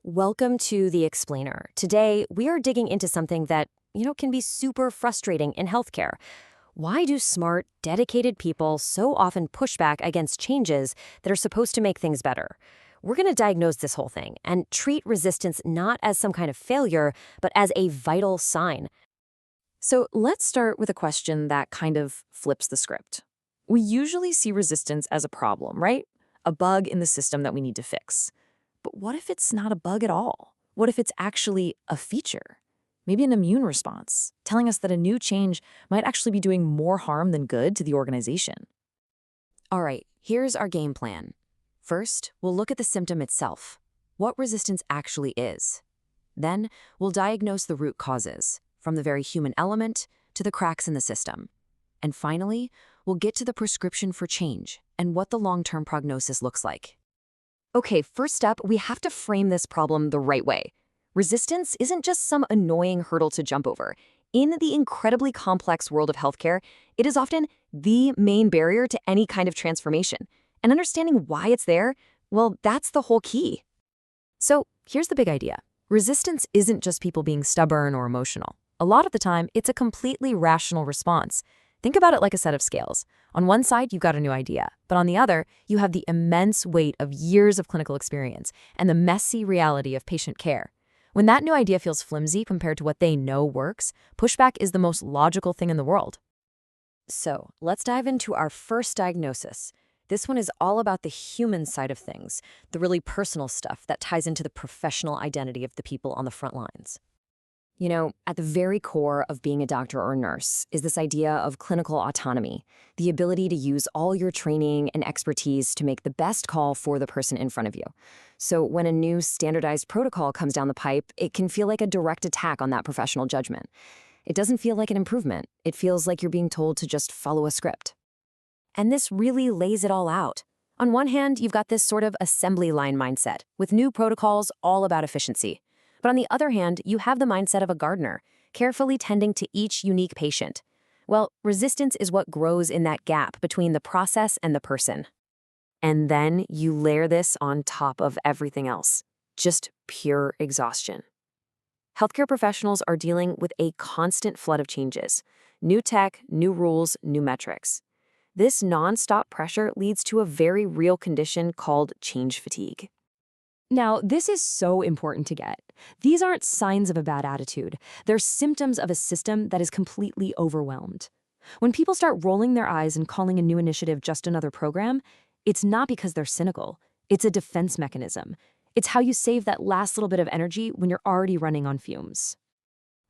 Welcome to The Explainer. Today, we are digging into something that, can be super frustrating in healthcare. Why do smart, dedicated people so often push back against changes that are supposed to make things better? We're going to diagnose this whole thing and treat resistance not as some kind of failure, but as a vital sign. So let's start with a question that kind of flips the script. We usually see resistance as a problem, right? A bug in the system that we need to fix. But what if it's not a bug at all? What if it's actually a feature? Maybe an immune response, telling us that a new change might actually be doing more harm than good to the organization. All right, here's our game plan. First, we'll look at the symptom itself, what resistance actually is. Then, we'll diagnose the root causes, from the very human element to the cracks in the system. And finally, we'll get to the prescription for change and what the long-term prognosis looks like. Okay, first up, we have to frame this problem the right way. Resistance isn't just some annoying hurdle to jump over. In the incredibly complex world of healthcare, it is often the main barrier to any kind of transformation. And understanding why it's there, well, that's the whole key. So here's the big idea. Resistance isn't just people being stubborn or emotional. A lot of the time, it's a completely rational response. Think about it like a set of scales. On one side, you've got a new idea, but on the other, you have the immense weight of years of clinical experience and the messy reality of patient care. When that new idea feels flimsy compared to what they know works, pushback is the most logical thing in the world. So, let's dive into our first diagnosis. This one is all about the human side of things, the really personal stuff that ties into the professional identity of the people on the front lines. At the very core of being a doctor or nurse is this idea of clinical autonomy, the ability to use all your training and expertise to make the best call for the person in front of you. So when a new standardized protocol comes down the pipe, it can feel like a direct attack on that professional judgment. It doesn't feel like an improvement. It feels like you're being told to just follow a script. And this really lays it all out. On one hand, you've got this sort of assembly line mindset, with new protocols all about efficiency. But on the other hand, you have the mindset of a gardener, carefully tending to each unique patient. Well, resistance is what grows in that gap between the process and the person. And then you layer this on top of everything else. Just pure exhaustion. Healthcare professionals are dealing with a constant flood of changes. New tech, new rules, new metrics. This nonstop pressure leads to a very real condition called change fatigue. Now, this is so important to get. These aren't signs of a bad attitude. They're symptoms of a system that is completely overwhelmed. When people start rolling their eyes and calling a new initiative just another program, it's not because they're cynical. It's a defense mechanism. It's how you save that last little bit of energy when you're already running on fumes.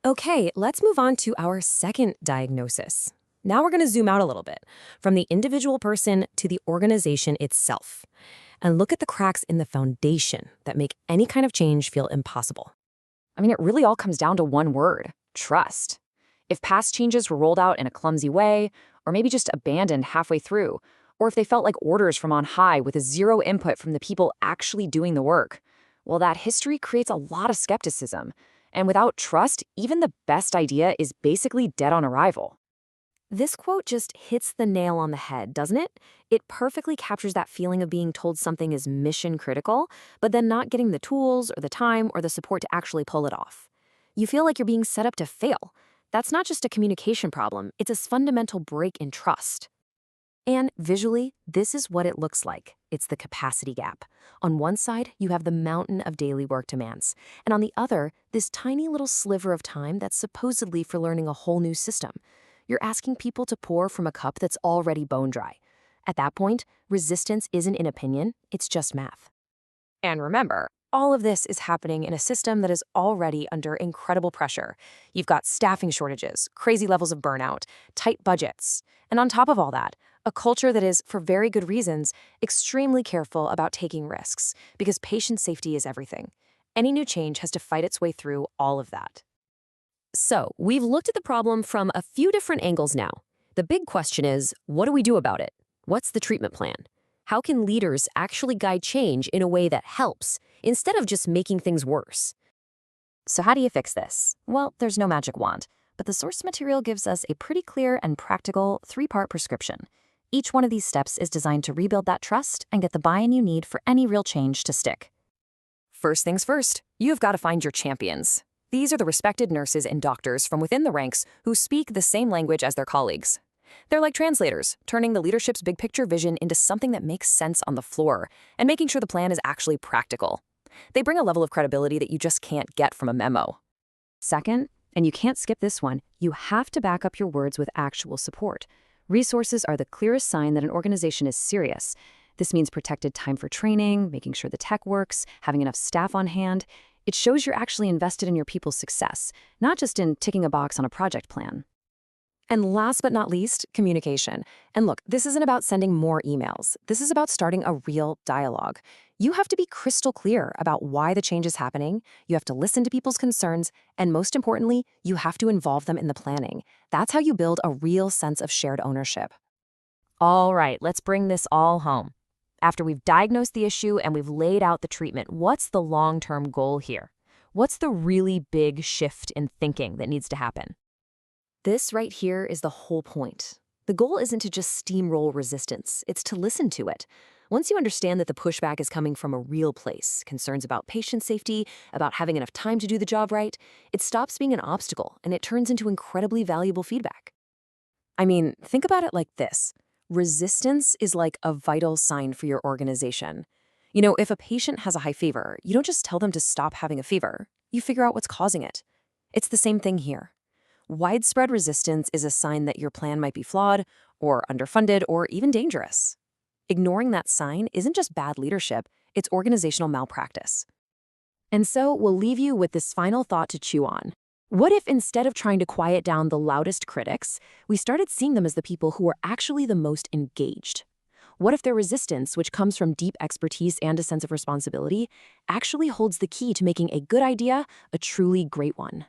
Okay, let's move on to our second diagnosis. Now we're going to zoom out a little bit, from the individual person to the organization itself, and look at the cracks in the foundation that make any kind of change feel impossible. It really all comes down to one word: trust. If past changes were rolled out in a clumsy way, or maybe just abandoned halfway through, or if they felt like orders from on high with zero input from the people actually doing the work, well, that history creates a lot of skepticism. And without trust, even the best idea is basically dead on arrival. This quote just hits the nail on the head, doesn't it? It perfectly captures that feeling of being told something is mission critical, but then not getting the tools or the time or the support to actually pull it off. You feel like you're being set up to fail. That's not just a communication problem, it's a fundamental break in trust. And visually, this is what it looks like. It's the capacity gap. On one side, you have the mountain of daily work demands, and on the other, this tiny little sliver of time that's supposedly for learning a whole new system. You're asking people to pour from a cup that's already bone dry. At that point, resistance isn't an opinion, it's just math. And remember, all of this is happening in a system that is already under incredible pressure. You've got staffing shortages, crazy levels of burnout, tight budgets, and on top of all that, a culture that is, for very good reasons, extremely careful about taking risks, because patient safety is everything. Any new change has to fight its way through all of that. So, we've looked at the problem from a few different angles now. The big question is, what do we do about it? What's the treatment plan? How can leaders actually guide change in a way that helps, instead of just making things worse? So how do you fix this? Well, there's no magic wand, but the source material gives us a pretty clear and practical 3-part prescription. Each one of these steps is designed to rebuild that trust and get the buy-in you need for any real change to stick. First things first, you've got to find your champions. These are the respected nurses and doctors from within the ranks who speak the same language as their colleagues. They're like translators, turning the leadership's big picture vision into something that makes sense on the floor and making sure the plan is actually practical. They bring a level of credibility that you just can't get from a memo. Second, and you can't skip this one, you have to back up your words with actual support. Resources are the clearest sign that an organization is serious. This means protected time for training, making sure the tech works, having enough staff on hand. It shows you're actually invested in your people's success, not just in ticking a box on a project plan. And last but not least, communication. And look, this isn't about sending more emails. This is about starting a real dialogue. You have to be crystal clear about why the change is happening. You have to listen to people's concerns. And most importantly, you have to involve them in the planning. That's how you build a real sense of shared ownership. All right, let's bring this all home. After we've diagnosed the issue and we've laid out the treatment, what's the long-term goal here? What's the really big shift in thinking that needs to happen? This right here is the whole point. The goal isn't to just steamroll resistance, it's to listen to it. Once you understand that the pushback is coming from a real place, concerns about patient safety, about having enough time to do the job right, it stops being an obstacle and it turns into incredibly valuable feedback. I mean, think about it like this. Resistance is like a vital sign for your organization. You know, if a patient has a high fever, you don't just tell them to stop having a fever. You figure out what's causing it. It's the same thing here. Widespread resistance is a sign that your plan might be flawed, or underfunded, or even dangerous. Ignoring that sign isn't just bad leadership, it's organizational malpractice. And so we'll leave you with this final thought to chew on. What if instead of trying to quiet down the loudest critics, we started seeing them as the people who are actually the most engaged? What if their resistance, which comes from deep expertise and a sense of responsibility, actually holds the key to making a good idea a truly great one?